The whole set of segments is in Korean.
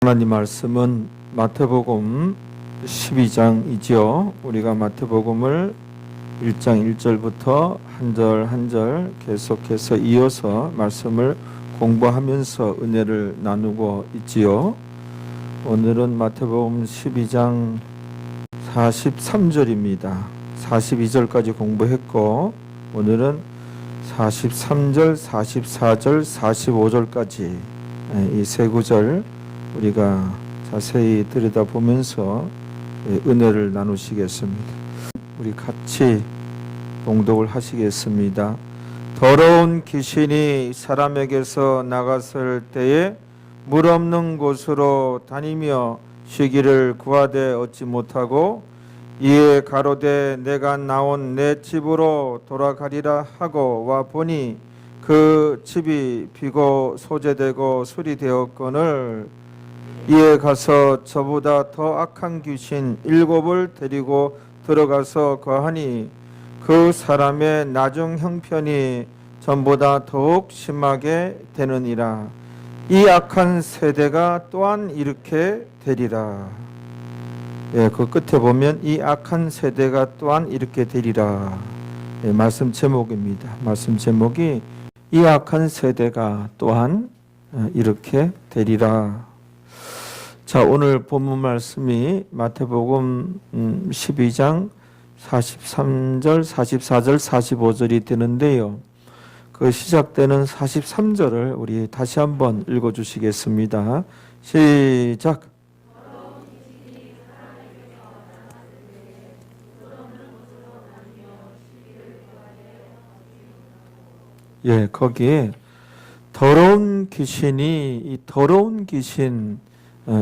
하나님 말씀은 마태복음 12장이죠. 우리가 마태복음을 1장 1절부터 한 절 한 절 계속해서 이어서 말씀을 공부하면서 은혜를 나누고 있지요. 오늘은 마태복음 12장 43절입니다. 42절까지 공부했고 오늘은 43절, 44절, 45절까지 이 세 구절 우리가 자세히 들여다보면서 은혜를 나누시겠습니다. 우리 같이 봉독을 하시겠습니다. 더러운 귀신이 사람에게서 나갔을 때에 물 없는 곳으로 다니며 쉬기를 구하되 얻지 못하고 이에 가로되 내가 나온 내 집으로 돌아가리라 하고 와 보니 그 집이 비고 소재되고 수리되었거늘 이에 가서 저보다 더 악한 귀신 7을 데리고 들어가서 거하니 그 사람의 나중 형편이 전보다 더욱 심하게 되느니라. 이 악한 세대가 또한 이렇게 되리라. 그 끝에 보면 이 악한 세대가 또한 이렇게 되리라. 말씀 제목입니다. 말씀 제목이 이 악한 세대가 또한 이렇게 되리라. 자, 오늘 본문 말씀이 마태복음 12장 43절, 44절, 45절이 되는데요. 그 시작되는 43절을 우리 다시 한번 읽어주시겠습니다. 시작. 거기에 더러운 귀신이 이 더러운 귀신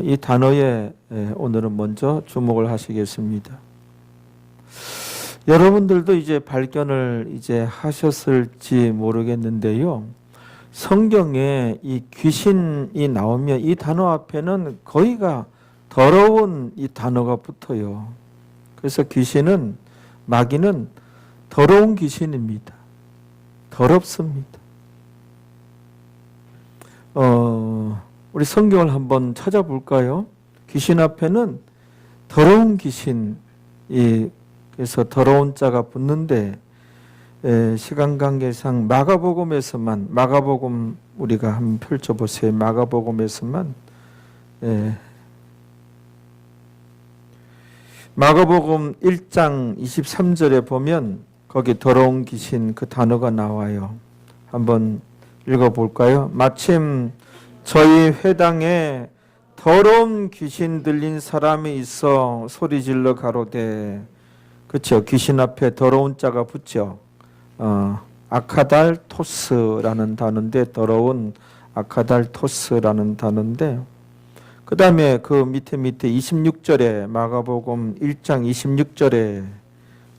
이 단어에 오늘은 먼저 주목을 하시겠습니다. 여러분들도 이제 발견을 이제 하셨을지 모르겠는데요. 성경에 이 귀신이 나오면 이 단어 앞에는 거의가 더러운 이 단어가 붙어요. 그래서 귀신은 마귀는 더러운 귀신입니다. 더럽습니다. 우리 성경을 한번 찾아볼까요? 귀신 앞에는 더러운 귀신이 그래서 더러운 자가 붙는데 시간 관계상 마가복음에서만 마가복음 우리가 한번 펼쳐보세요. 마가복음에서만 마가복음 1장 23절에 보면 거기 더러운 귀신 그 단어가 나와요. 한번 읽어볼까요? 마침 저희 회당에 더러운 귀신 들린 사람이 있어 소리질러 가로되, 그렇죠? 귀신 앞에 더러운 자가 붙죠. 아카달토스라는 단어인데, 더러운 아카달토스라는 단어인데, 그 다음에 그 밑에 26절에 마가복음 1장 26절에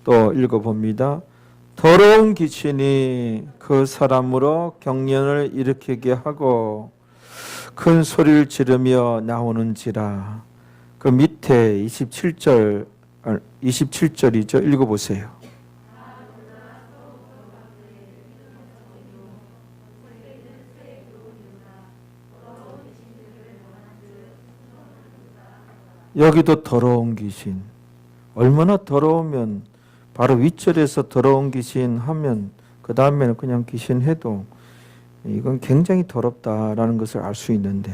또 읽어봅니다. 더러운 귀신이 그 사람으로 경련을 일으키게 하고 큰 소리를 지르며 나오는지라. 그 밑에 27절이죠. 읽어보세요. 여기도 더러운 귀신. 얼마나 더러우면 바로 윗절에서 더러운 귀신 하면 그 다음에는 그냥 귀신 해도 이건 굉장히 더럽다라는 것을 알 수 있는데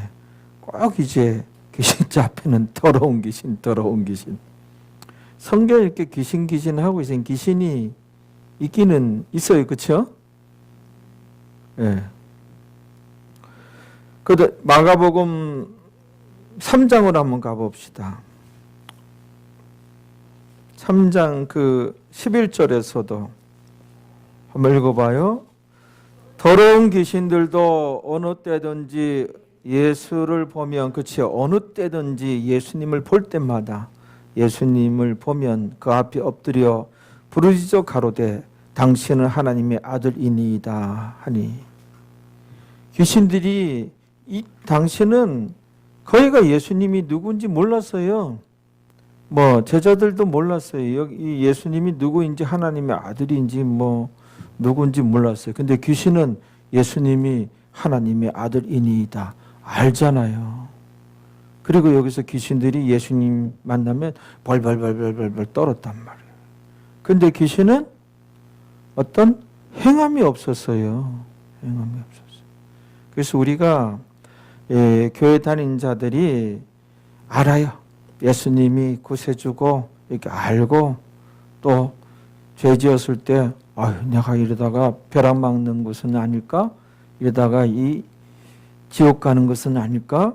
꼭 이제 귀신자 앞에는 더러운 귀신, 더러운 귀신. 성경에 이렇게 귀신 하고 있으니 귀신이 있기는 있어요. 그렇죠? 그런데 마가복음 3장으로 한번 가봅시다. 3장 그 11절에서도 한번 읽어봐요. 더러운 귀신들도 어느 때든지 예수를 보면, 그치, 어느 때든지 예수님을 볼 때마다 예수님을 보면 그 앞에 엎드려 부르짖어 가로되 당신은 하나님의 아들이니이다 하니. 귀신들이 당신은 거기가 예수님이 누군지 몰랐어요. 제자들도 몰랐어요. 여기 예수님이 누구인지, 하나님의 아들인지 누군지 몰랐어요. 근데 귀신은 예수님이 하나님의 아들이니이다 알잖아요. 그리고 여기서 귀신들이 예수님 만나면 벌벌벌벌벌 떨었단 말이에요. 근데 귀신은 어떤 행함이 없었어요. 행함이 없었어요. 그래서 우리가 교회 다니는 자들이 알아요. 예수님이 구세주고 이렇게 알고 또 죄 지었을 때 내가 이러다가 벼락 맞는 것은 아닐까? 이러다가 이 지옥 가는 것은 아닐까?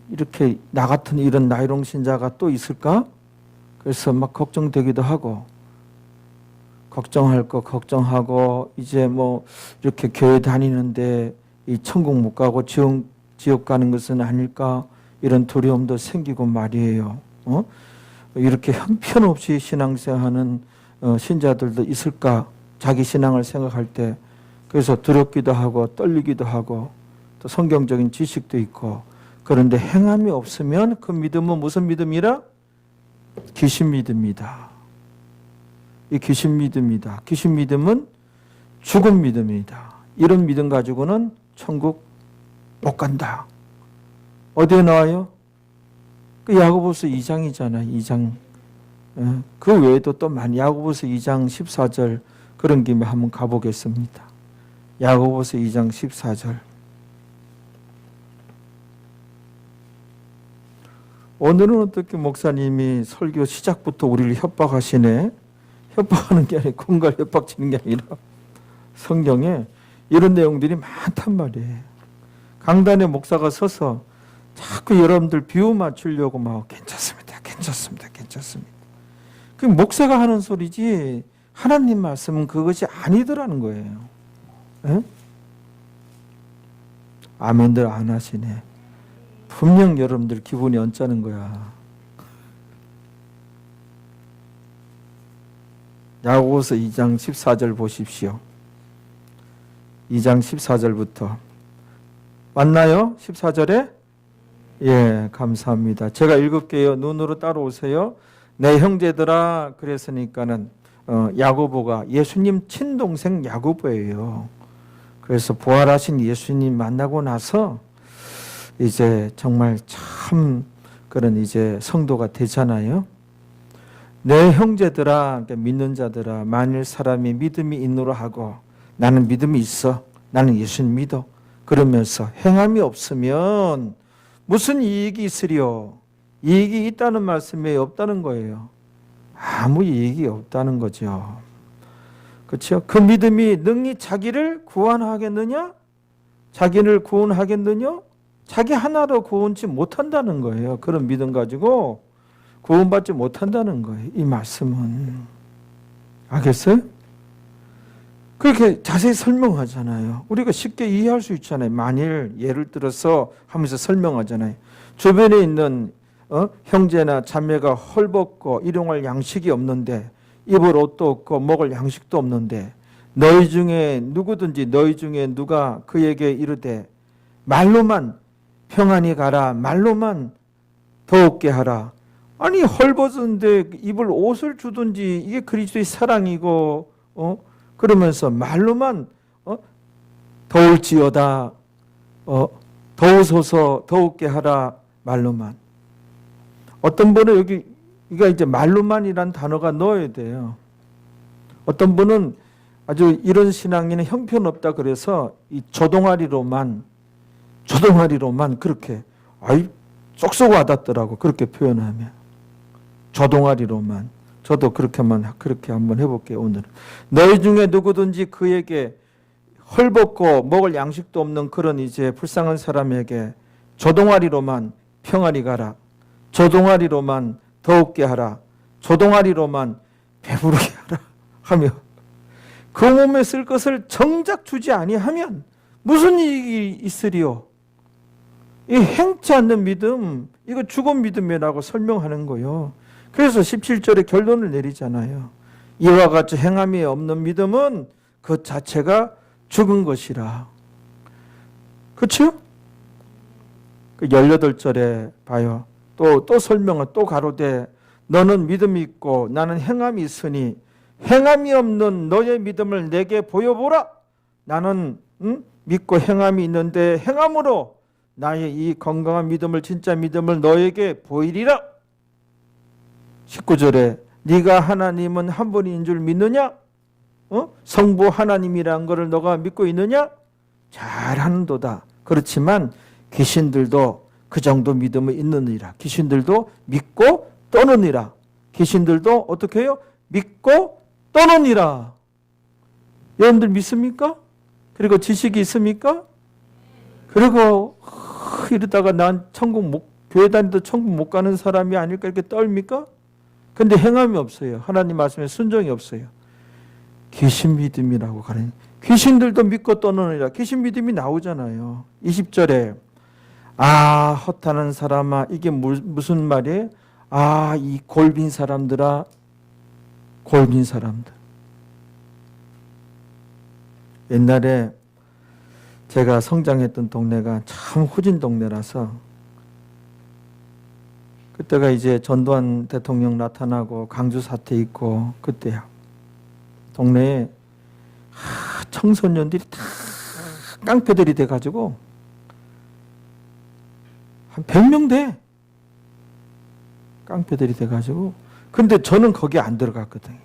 이렇게 나 같은 이런 나이롱 신자가 또 있을까? 그래서 막 걱정되기도 하고 걱정할 거 걱정하고 이제 뭐 이렇게 교회 다니는데 이 천국 못 가고 지옥 가는 것은 아닐까? 이런 두려움도 생기고 말이에요. 이렇게 형편없이 신앙생활하는 신자들도 있을까? 자기 신앙을 생각할 때 그래서 두렵기도 하고 떨리기도 하고 또 성경적인 지식도 있고 그런데 행함이 없으면 그 믿음은 무슨 믿음이라? 귀신 믿음이다. 이 귀신 믿음이다. 귀신 믿음은 죽은 믿음이다. 이런 믿음 가지고는 천국 못 간다. 어디에 나와요? 그 야고보서 2장이잖아요. 2장. 그 외에도 또 많이 야고보서 2장 14절 그런 김에 한번 가보겠습니다. 야고보서 2장 14절. 오늘은 어떻게 목사님이 설교 시작부터 우리를 협박하시네. 협박하는 게 아니라 공갈 협박치는 게 아니라 성경에 이런 내용들이 많단 말이에요. 강단에 목사가 서서 자꾸 여러분들 비유 맞추려고 막 괜찮습니다. 그 목사가 하는 소리지 하나님 말씀은 그것이 아니더라는 거예요. 에? 아멘들 안 하시네. 분명 여러분들 기분이 언짢은 거야. 야고보서 2장 14절 보십시오. 2장 14절부터 맞나요? 14절에? 예, 감사합니다. 제가 읽을게요. 눈으로 따라오세요. 내 형제들아, 그랬으니까는 야고보가 예수님 친동생 야고보예요. 그래서 부활하신 예수님 만나고 나서 이제 정말 참 그런 이제 성도가 되잖아요. 내 형제들아, 그러니까 믿는 자들아, 만일 사람이 믿음이 있노라 하고 나는 믿음이 있어, 나는 예수님 믿어 그러면서 행함이 없으면 무슨 이익이 있으리요? 이익이 있다는 말씀이 없다는 거예요. 아무 이익이 없다는 거죠. 그렇죠? 그 믿음이 능히 자기를 구원하겠느냐? 자기를 구원하겠느냐? 자기 하나로 구원치 못한다는 거예요. 그런 믿음 가지고 구원받지 못한다는 거예요. 이 말씀은. 알겠어요? 그렇게 자세히 설명하잖아요. 우리가 쉽게 이해할 수 있잖아요. 만일 예를 들어서 하면서 설명하잖아요. 주변에 있는 형제나 자매가 헐벗고 일용할 양식이 없는데 입을 옷도 없고 먹을 양식도 없는데 너희 중에 누구든지 너희 중에 누가 그에게 이르되 말로만 평안히 가라, 말로만 더욱게 하라. 아니 헐벗은데 입을 옷을 주든지 이게 그리스도의 사랑이고 그러면서 말로만 더울지어다, 더우소서, 더욱게 하라, 말로만. 어떤 분은 여기 이거 이제 말로만이란 단어가 넣어야 돼요. 어떤 분은 아주 이런 신앙인은 형편없다 그래서 이 조동아리로만 그렇게 쏙쏙 와닿더라고. 그렇게 표현하면 조동아리로만. 저도 그렇게 한번 해볼게요. 오늘은 너희 중에 누구든지 그에게 헐벗고 먹을 양식도 없는 그런 이제 불쌍한 사람에게 조동아리로만 평안히 가라, 조동아리로만 더욱게 하라, 조동아리로만 배부르게 하라 하며 그 몸에 쓸 것을 정작 주지 아니하면 무슨 이익이 있으리요? 이 행치 않는 믿음, 이거 죽은 믿음이라고 설명하는 거예요. 그래서 17절에 결론을 내리잖아요. 이와 같이 행함이 없는 믿음은 그 자체가 죽은 것이라. 그렇죠? 18절에 봐요. 또 설명을 또 가로되 너는 믿음이 있고 나는 행함이 있으니 행함이 없는 너의 믿음을 내게 보여보라. 나는 믿고 행함이 있는데 행함으로 나의 이 건강한 믿음을 진짜 믿음을 너에게 보이리라. 19절에 네가 하나님은 한 분인 줄 믿느냐? 성부 하나님이란 것을 너가 믿고 있느냐? 잘하는도다. 그렇지만 귀신들도 그 정도 믿음이 있느니라. 귀신들도 믿고 떠느니라. 귀신들도 어떻게 해요? 믿고 떠느니라. 여러분들 믿습니까? 그리고 지식이 있습니까? 그리고 이러다가 난 교회 다니도 천국 못 가는 사람이 아닐까 이렇게 떨립니까? 근데 행함이 없어요. 하나님 말씀에 순종이 없어요. 귀신 믿음이라고 가는, 귀신들도 믿고 떠느니라. 귀신 믿음이 나오잖아요. 20절에 허탄한 사람아, 이게 무슨 말이에요? 이 골빈 사람들아, 골빈 사람들. 옛날에 제가 성장했던 동네가 참 후진 동네라서, 그때가 이제 전두환 대통령 나타나고 강주 사태 있고 그때야. 동네에 청소년들이 다 깡패들이 돼가지고 한 100명 돼. 깡패들이 돼가지고. 근데 저는 거기 안 들어갔거든요.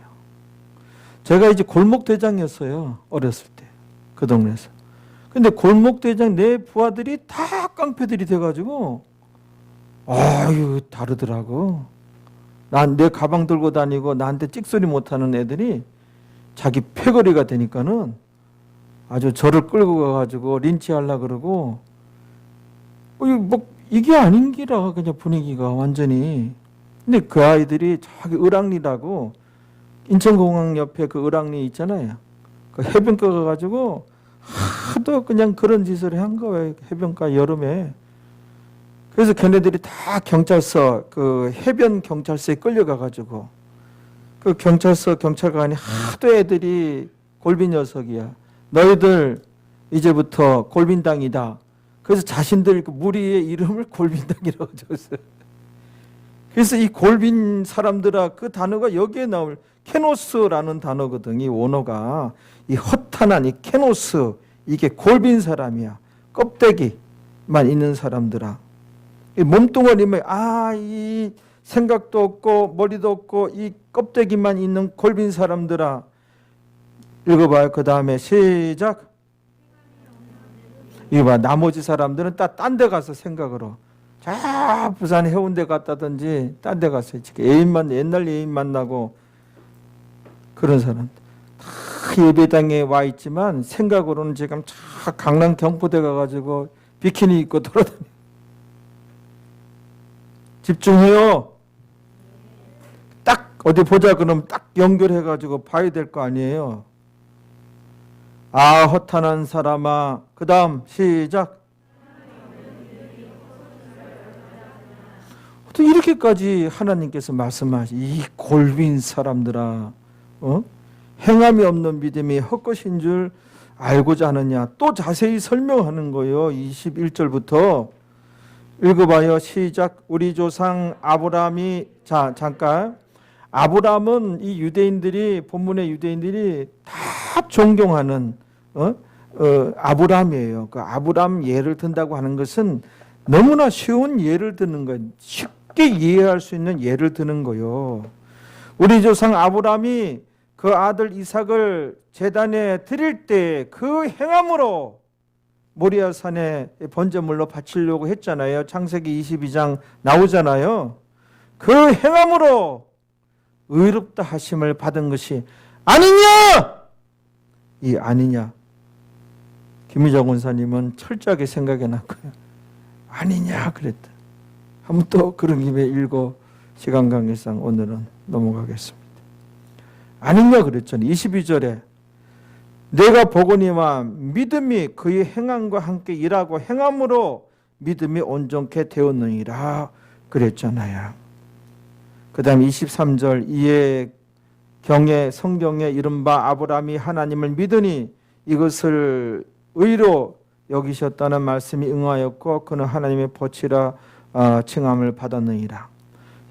제가 이제 골목대장이었어요. 어렸을 때. 그 동네에서. 근데 골목대장 내 부하들이 다 깡패들이 돼가지고 다르더라고. 내 가방 들고 다니고 나한테 찍소리 못하는 애들이 자기 패거리가 되니까는 아주 저를 끌고 가가지고 린치하려고 그러고, 이게 아닌 기라, 그냥 분위기가 완전히. 근데 그 아이들이 저기 을왕리라고, 인천공항 옆에 그 을왕리 있잖아요. 그 해변가 가가지고 하도 그냥 그런 짓을 한 거예요. 해변가 여름에. 그래서 걔네들이 다 경찰서, 그 해변 경찰서에 끌려가가지고, 그 경찰관이 하도 애들이 골빈 녀석이야. 너희들 이제부터 골빈당이다. 그래서 자신들 그 무리의 이름을 골빈당이라고 적었어요. 그래서 이 골빈 사람들아, 그 단어가 여기에 나올 케노스라는 단어거든. 이 원어가. 이 허탄한 이 케노스, 이게 골빈 사람이야. 껍데기만 있는 사람들아. 이 몸뚱어리면 이 생각도 없고 머리도 없고 이 껍데기만 있는 골빈 사람들아. 읽어봐요. 그 다음에 시작. 이거 봐. 나머지 사람들은 딴 데 가서 생각으로. 부산 해운대 갔다든지 딴 데 가서 옛날 애인 만나고 그런 사람. 다 예배당에 와 있지만 생각으로는 지금 강남 경포대 가가지고 비키니 입고 돌아다니. 집중해요. 딱 어디 보자 그러면 딱 연결해가지고 봐야 될 거 아니에요. 허탄한 사람아. 그 다음 시작. 또 이렇게까지 하나님께서 말씀하시, 이 골빈 사람들아, 행함이 없는 믿음이 헛것인 줄 알고자 하느냐. 또 자세히 설명하는 거예요. 21절부터 읽어봐요. 시작. 우리 조상 아브라함이, 잠깐. 아브라함은 이 유대인들이, 본문의 유대인들이 다 존경하는 아브라함이에요. 그 아브라함 예를 든다고 하는 것은 너무나 쉬운 예를 드는 거예요. 쉽게 이해할 수 있는 예를 드는 거예요. 우리 조상 아브라함이 그 아들 이삭을 제단에 드릴 때 그 행함으로 모리아산에 번제물로 바치려고 했잖아요. 창세기 22장 나오잖아요. 그 행함으로 의롭다 하심을 받은 것이 아니냐? 이 아니냐. 김희정 원사님은 철저하게 생각해 놨고요. 아니냐 그랬다. 한번 또 그런 김에 읽어 시간 관계상 오늘은 넘어가겠습니다. 아니냐 그랬잖아요. 22절에 내가 보거니와 믿음이 그의 행함과 함께 일하고 행함으로 믿음이 온전케 되었느니라 그랬잖아요. 그 다음 23절 이에 경에 성경에 이른바 아브라함이 하나님을 믿으니 이것을 의로 여기셨다는 말씀이 응하였고 그는 하나님의 보치라 칭함을 받았느니라.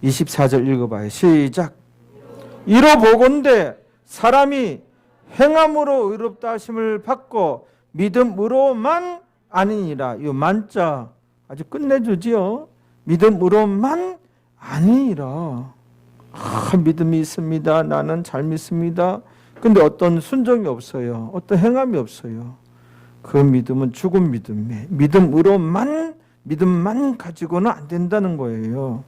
24절 읽어봐요. 시작. 이로 보건대 사람이 행함으로 의롭다 하심을 받고 믿음으로만 아니니라. 이 만자 아주 끝내주지요. 믿음으로만 아니라 믿음이 있습니다. 나는 잘 믿습니다. 근데 어떤 순종이 없어요. 어떤 행함이 없어요. 그 믿음은 죽은 믿음이에요. 믿음만 가지고는 안 된다는 거예요.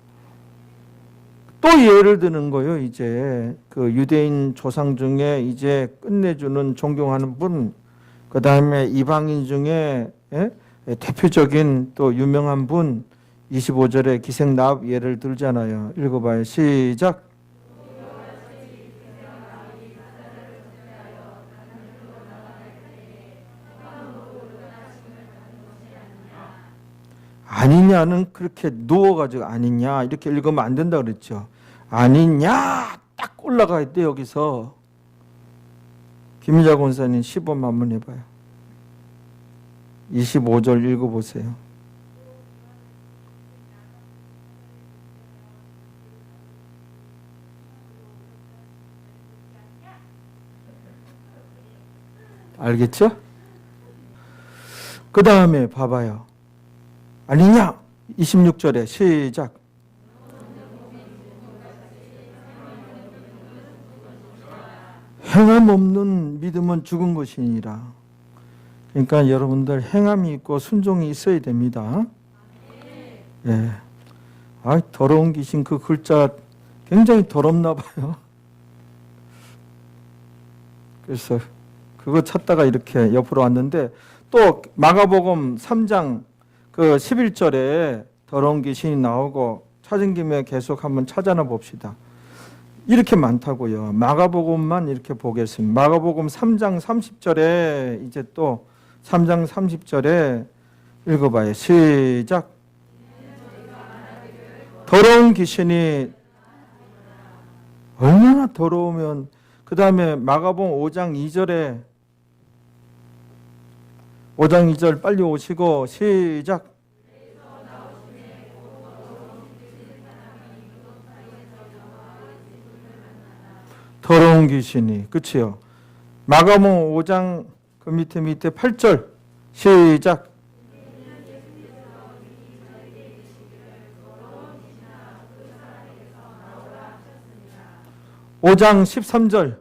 또 예를 드는 거예요. 이제 그 유대인 조상 중에 이제 끝내주는 존경하는 분, 그 다음에 이방인 중에 대표적인 또 유명한 분, 25절에 기생나합 예를 들잖아요. 읽어봐요. 시작. 아니냐는 그렇게 누워가지고 아니냐 이렇게 읽으면 안 된다 그랬죠. 아니냐 딱 올라가야 돼. 여기서 김희자 권사님 시범 한번 해봐요. 25절 읽어보세요. 알겠죠? 그 다음에 봐봐요. 아니냐? 26절에 시작. 행함 없는 믿음은 죽은 것이니라. 그러니까 여러분들 행함이 있고 순종이 있어야 됩니다. 예. 더러운 귀신 그 글자 굉장히 더럽나 봐요. 그래서 그거 찾다가 이렇게 옆으로 왔는데 또 마가복음 3장 그 11절에 더러운 귀신이 나오고 찾은 김에 계속 한번 찾아나 봅시다. 이렇게 많다고요. 마가복음만 이렇게 보겠습니다. 마가복음 3장 30절에 이제 또 3장 30절에 읽어봐요. 시작. 더러운 귀신이 얼마나 더러우면 그 다음에 마가복음 5장 2절에 5장 2절 빨리 오시고 시작. 더러운 귀신이 그치요. 마가복음 5장 그 밑에 8절 시작. 오 장 13절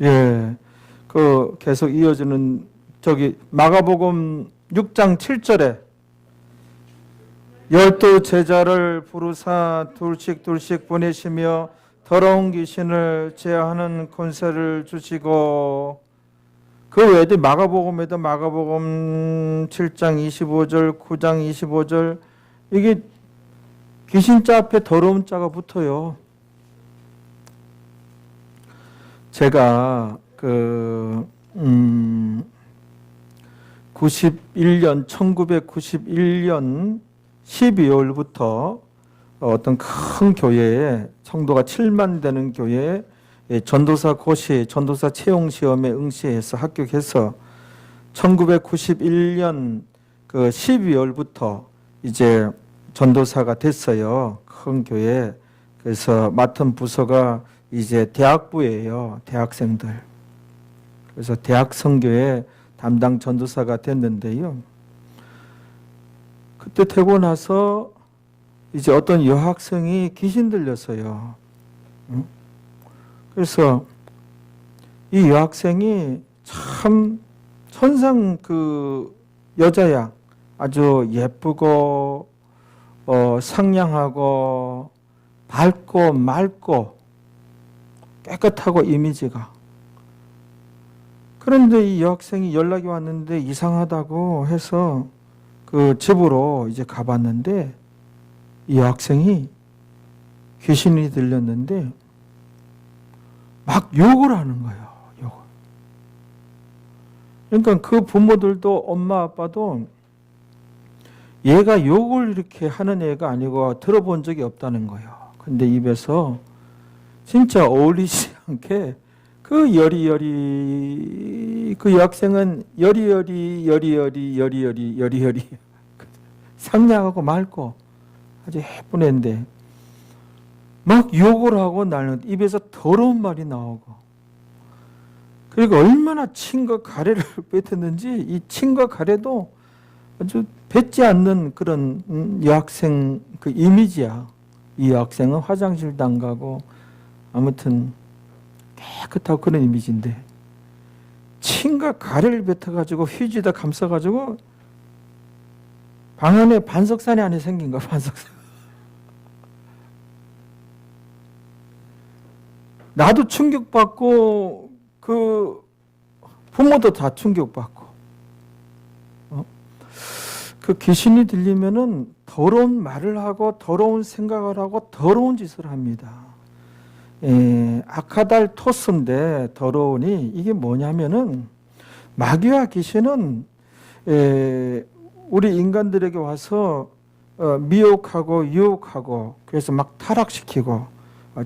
예, 그 계속 이어지는 저기 마가복음 6장 7절에 12 제자를 부르사 둘씩 보내시며 더러운 귀신을 제하는 권세를 주시고 그 외에도 마가복음에도 마가복음 7장 25절 9장 25절 이게 귀신자 앞에 더러운 자가 붙어요. 제가 1991년 12월부터 어떤 큰 교회에 성도가 7만 되는 교회에 전도사 고시, 전도사 채용 시험에 응시해서 합격해서 1991년 그 12월부터 이제 전도사가 됐어요. 큰 교회. 그래서 맡은 부서가 이제 대학부예요. 대학생들. 그래서 대학 선교회 담당 전도사가 됐는데요. 그때 되고 나서 이제 어떤 여학생이 귀신 들렸어요. 그래서 이 여학생이 참 천상 그 여자야. 아주 예쁘고 상냥하고 밝고 맑고 깨끗하고 이미지가. 그런데 이 여학생이 연락이 왔는데 이상하다고 해서 그 집으로 이제 가봤는데 이 여학생이 귀신이 들렸는데 막 욕을 하는 거예요. 욕을. 그러니까 그 부모들도 엄마 아빠도 얘가 욕을 이렇게 하는 애가 아니고 들어본 적이 없다는 거예요. 근데 입에서 진짜 어울리지 않게 그 여리여리 그 여학생은 여리여리 상냥하고 맑고 아주 예쁜 애인데 막 욕을 하고 나는 입에서 더러운 말이 나오고, 그리고 얼마나 침과 가래를 뱉었는지 이 침과 가래도 아주 뱉지 않는 그런 여학생 그 이미지야. 이 여학생은 화장실도 안 가고 아무튼 깨끗하고 그런 이미지인데, 침과 가래를 뱉어가지고 휴지에다 감싸가지고 방 안에 반석산이 안에 생긴 거야. 반석산. 나도 충격받고 그 부모도 다 충격받고, 그 귀신이 들리면은 더러운 말을 하고 더러운 생각을 하고 더러운 짓을 합니다. 아카달 토스인데 더러우니 이게 뭐냐면은, 마귀와 귀신은 우리 인간들에게 와서 미혹하고 유혹하고, 그래서 막 타락시키고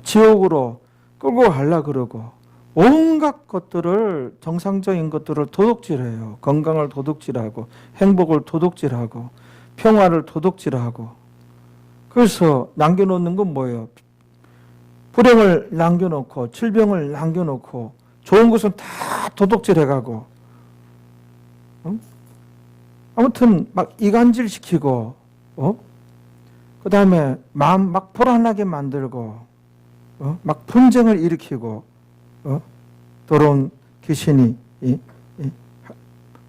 지옥으로 끌고 가려 그러고, 온갖 것들을, 정상적인 것들을 도둑질해요. 건강을 도둑질하고, 행복을 도둑질하고, 평화를 도둑질하고. 그래서 남겨놓는 건 뭐예요? 불행을 남겨놓고, 질병을 남겨놓고, 좋은 것은 다 도둑질해가고, 아무튼 막 이간질 시키고, 그 다음에 마음 막 불안하게 만들고, 막 분쟁을 일으키고, 더러운 귀신이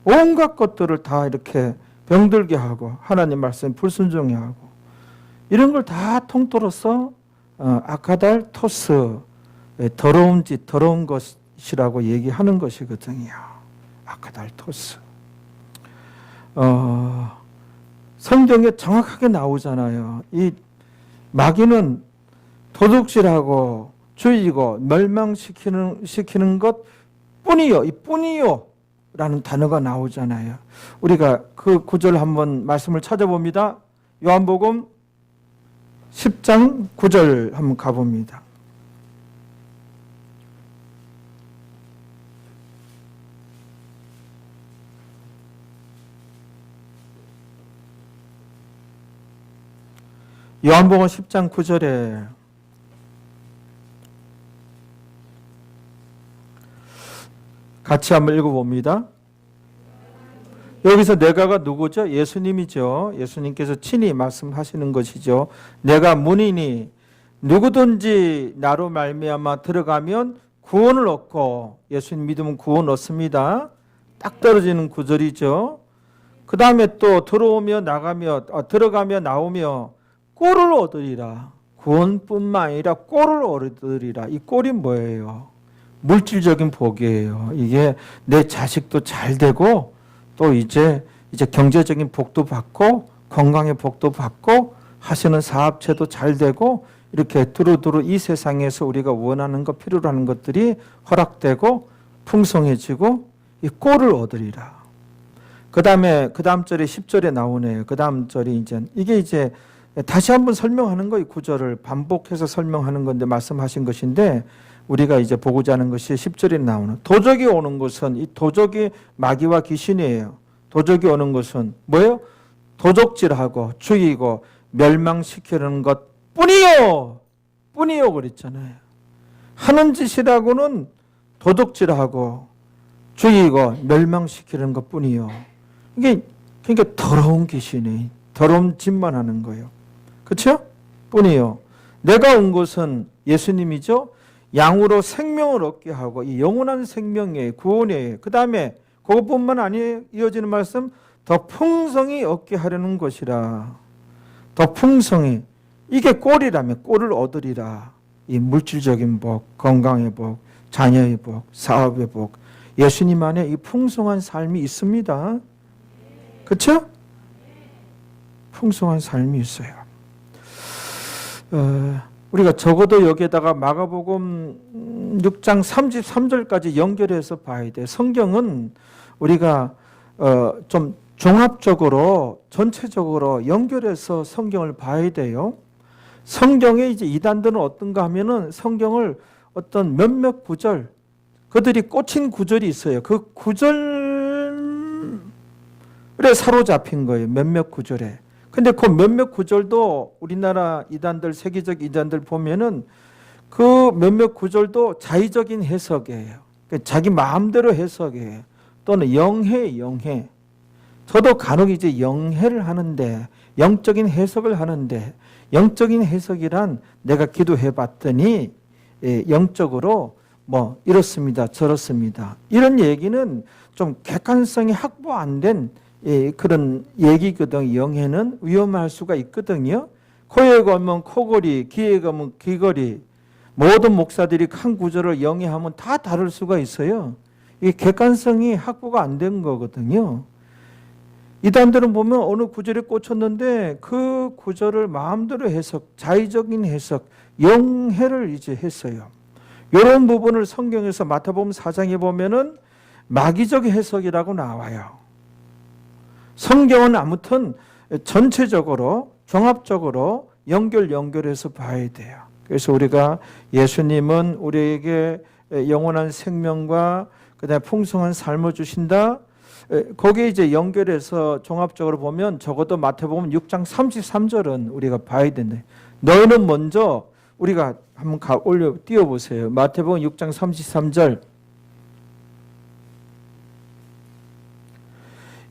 온갖 것들을 다 이렇게 병들게 하고, 하나님 말씀 불순종해 하고, 이런 걸 다 통틀어서 아카달 토스, 더러운 짓, 더러운 것이라고 얘기하는 것이거든요. 아카달 토스. 성경에 정확하게 나오잖아요. 이 마귀는 도둑질하고 죽이고 멸망시키는 것 뿐이요. 이 뿐이요 라는 단어가 나오잖아요. 우리가 그 구절 한번 말씀을 찾아봅니다. 요한복음 10장 9절 한번 가봅니다. 요한복음 10장 9절에 같이 한번 읽어봅니다. 여기서 내가가 누구죠? 예수님이죠. 예수님께서 친히 말씀하시는 것이죠. 내가 문이니 누구든지 나로 말미암아 들어가면 구원을 얻고, 예수님 믿으면 구원 얻습니다. 딱 떨어지는 구절이죠. 그 다음에 또 들어오며 들어가며 나오며 꼴을 얻으리라. 구원뿐만 아니라 꼴을 얻으리라. 이 꼴이 뭐예요? 물질적인 복이에요. 이게 내 자식도 잘 되고, 또 이제 경제적인 복도 받고, 건강의 복도 받고, 하시는 사업체도 잘 되고, 이렇게 두루두루 이 세상에서 우리가 원하는 것, 필요로 하는 것들이 허락되고 풍성해지고, 이 꼴을 얻으리라. 그 다음에 그 다음 절에 10절에 나오네요. 그 다음 절이 이게 이제 다시 한번 설명하는 거예요. 구절을 반복해서 설명하는 건데, 말씀하신 것인데, 우리가 이제 보고자 하는 것이 10절에 나오는, 도적이 오는 것은, 이 도적이 마귀와 귀신이에요. 도적이 오는 것은 뭐예요? 도적질하고 죽이고 멸망시키는 것 뿐이요. 뿐이요 그랬잖아요. 하는 짓이라고는 도둑질하고 죽이고 멸망시키는 것 뿐이요. 이게 그러니까 더러운 귀신이 더러운 짓만 하는 거예요. 그렇죠? 뿐이요. 내가 온 것은 예수님이죠. 양으로 생명을 얻게 하고, 이 영원한 생명의 구원이에요. 그 다음에 그것뿐만 아니에요. 이어지는 말씀, 더 풍성히 얻게 하려는 것이라. 더 풍성히. 이게 꼴이라면 꼴을 얻으리라. 이 물질적인 복, 건강의 복, 자녀의 복, 사업의 복. 예수님 안에 이 풍성한 삶이 있습니다. 그렇죠? 풍성한 삶이 있어요. 우리가 적어도 여기에다가 마가복음 6장 33절까지 연결해서 봐야 돼요. 성경은 우리가 좀 종합적으로 전체적으로 연결해서 성경을 봐야 돼요. 성경의 이제 이단들은 어떤가 하면은 성경을 어떤 몇몇 구절, 그들이 꽂힌 구절이 있어요. 그 구절에 사로잡힌 거예요. 몇몇 구절에. 근데 그 몇몇 구절도 우리나라 이단들, 세계적 이단들 보면은 그 몇몇 구절도 자의적인 해석이에요. 자기 마음대로 해석이에요. 또는 영해, 영해. 저도 간혹 이제 영해를 하는데, 영적인 해석을 하는데, 영적인 해석이란 내가 기도해 봤더니 영적으로 뭐 이렇습니다, 저렇습니다. 이런 얘기는 좀 객관성이 확보 안 된 그런 얘기거든요. 영해는 위험할 수가 있거든요. 코에 걸면 코걸이, 귀에 걸면 귀걸이. 모든 목사들이 한 구절을 영해하면 다 다를 수가 있어요. 이게 객관성이 확보가 안 된 거거든요. 이단들은 보면 어느 구절에 꽂혔는데 그 구절을 마음대로 해석, 자의적인 해석, 영해를 이제 했어요. 이런 부분을 성경에서 마태복음 4장에 보면은 마귀적 해석이라고 나와요. 성경은 아무튼 전체적으로 종합적으로 연결해서 봐야 돼요. 그래서 우리가 예수님은 우리에게 영원한 생명과 그다음에 풍성한 삶을 주신다. 거기에 이제 연결해서 종합적으로 보면 적어도 마태복음 6장 33절은 우리가 봐야 된다. 너희는 먼저 우리가 한번 띄워보세요. 마태복음 6장 33절.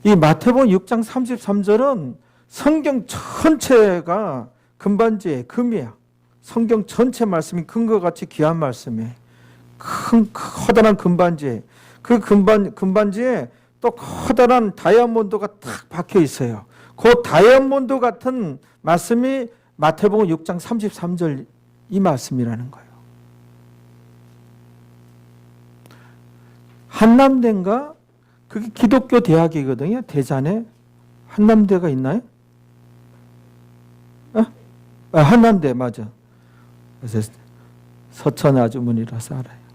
이 마태복음 6장 33절은 성경 전체가 금반지에 금이야. 성경 전체 말씀이 금과 같이 귀한 말씀이에요. 큰 커다란 금반지에 그 금반지에 또 커다란 다이아몬드가 탁 박혀 있어요. 그 다이아몬드 같은 말씀이 마태복음 6장 33절 이 말씀이라는 거예요. 한남대인가? 그게 기독교 대학이거든요. 대전에 한남대가 있나요? 한남대 맞아. 그래서 서천 아주머니라서 알아요.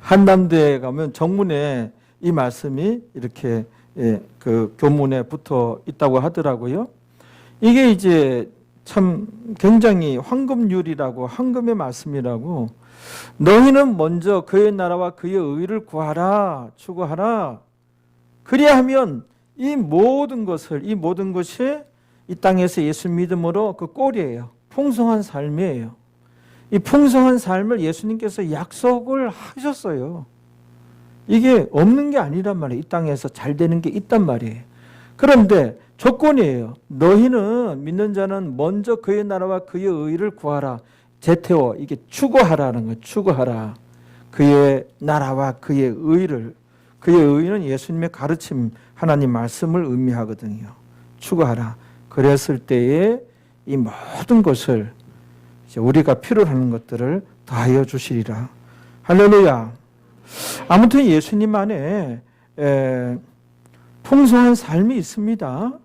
한남대에 가면 정문에 이 말씀이 이렇게 그 교문에 붙어 있다고 하더라고요. 이게 이제 참 굉장히 황금률이라고 황금의 말씀이라고 너희는 먼저 그의 나라와 그의 의를 구하라 추구하라 그리하면 이 모든 것이 이 땅에서 예수 믿음으로 그 꼴이에요. 풍성한 삶이에요. 이 풍성한 삶을 예수님께서 약속을 하셨어요. 이게 없는 게 아니란 말이에요. 이 땅에서 잘 되는 게 있단 말이에요. 그런데 조건이에요. 너희는 믿는 자는 먼저 그의 나라와 그의 의를 구하라. 제태워 이게 추구하라는 거예요. 추구하라. 그의 나라와 그의 의를. 그의 의는 예수님의 가르침 하나님 말씀을 의미하거든요. 추구하라. 그랬을 때에 이 모든 것을 우리가 필요로 하는 것들을 더하여 주시리라. 할렐루야. 아무튼 예수님 안에 풍성한 삶이 있습니다.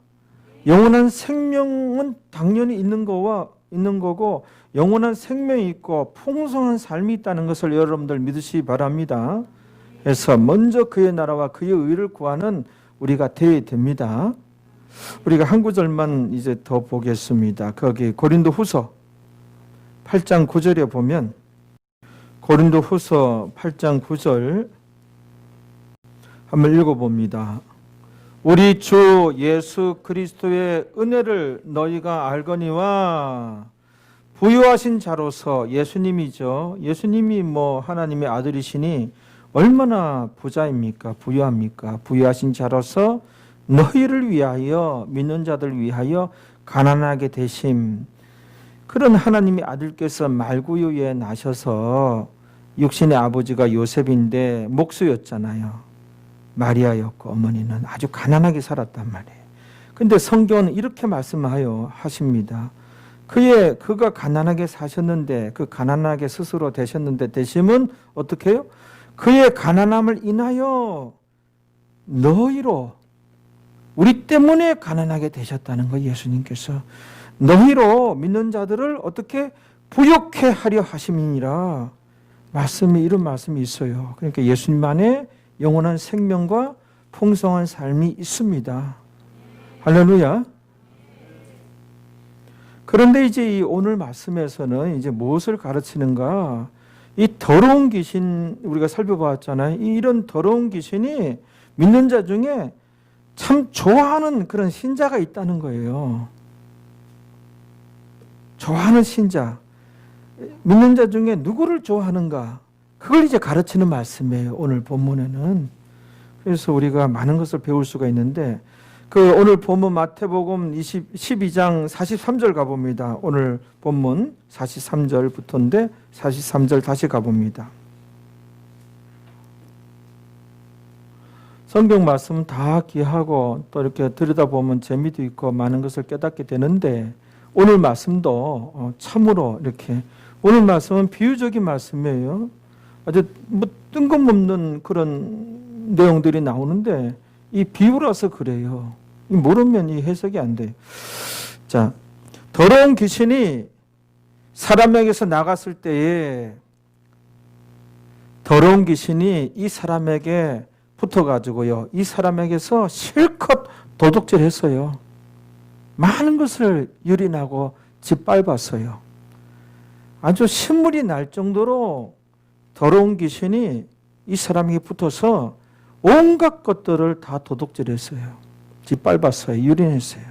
영원한 생명은 당연히 있는 거고 영원한 생명이 있고 풍성한 삶이 있다는 것을 여러분들 믿으시기 바랍니다. 그래서 먼저 그의 나라와 그의 의를 구하는 우리가 되어야 됩니다. 우리가 한 구절만 이제 더 보겠습니다. 거기 고린도후서 8장 9절에 보면 고린도후서 8장 9절 한번 읽어봅니다. 우리 주 예수 그리스도의 은혜를 너희가 알거니와 부유하신 자로서 예수님이죠. 예수님이 뭐 하나님의 아들이시니 얼마나 부자입니까? 부유합니까? 부유하신 자로서 너희를 위하여 믿는 자들 위하여 가난하게 되심. 그런 하나님의 아들께서 말구유에 나셔서 육신의 아버지가 요셉인데 목수였잖아요. 마리아였고 어머니는 아주 가난하게 살았단 말이에요. 근데 성경은 이렇게 하십니다. 그가 가난하게 사셨는데 그 가난하게 스스로 되셨는데 되심은 어떻게 해요? 그의 가난함을 인하여 너희로 우리 때문에 가난하게 되셨다는 거예요. 예수님께서 너희로 믿는 자들을 어떻게 부욕해 하려 하심이니라. 이런 말씀이 있어요. 그러니까 예수님 안에 영원한 생명과 풍성한 삶이 있습니다. 할렐루야. 그런데 이제 이 오늘 말씀에서는 이제 무엇을 가르치는가? 이 더러운 귀신 우리가 살펴봤잖아요. 이런 더러운 귀신이 믿는 자 중에 참 좋아하는 그런 신자가 있다는 거예요. 좋아하는 신자. 믿는 자 중에 누구를 좋아하는가? 그걸 이제 가르치는 말씀이에요. 오늘 본문에는. 그래서 우리가 많은 것을 배울 수가 있는데 그 오늘 본문 마태복음 12장 43절 가봅니다. 오늘 본문 43절부터인데 43절 다시 가봅니다. 성경 말씀 다 귀하고 또 이렇게 들여다보면 재미도 있고 많은 것을 깨닫게 되는데 오늘 말씀도 참으로 이렇게 오늘 말씀은 비유적인 말씀이에요. 아주 뭐 뜬금없는 그런 내용들이 나오는데 이 비유라서 그래요. 모르면 이 해석이 안 돼요. 자, 더러운 귀신이 사람에게서 나갔을 때에 더러운 귀신이 이 사람에게 붙어가지고요. 이 사람에게서 실컷 도둑질했어요. 많은 것을 유린하고 짓밟았어요. 아주 신물이 날 정도로 더러운 귀신이 이 사람에게 붙어서 온갖 것들을 다 도둑질했어요. 짓밟았어요. 유린했어요.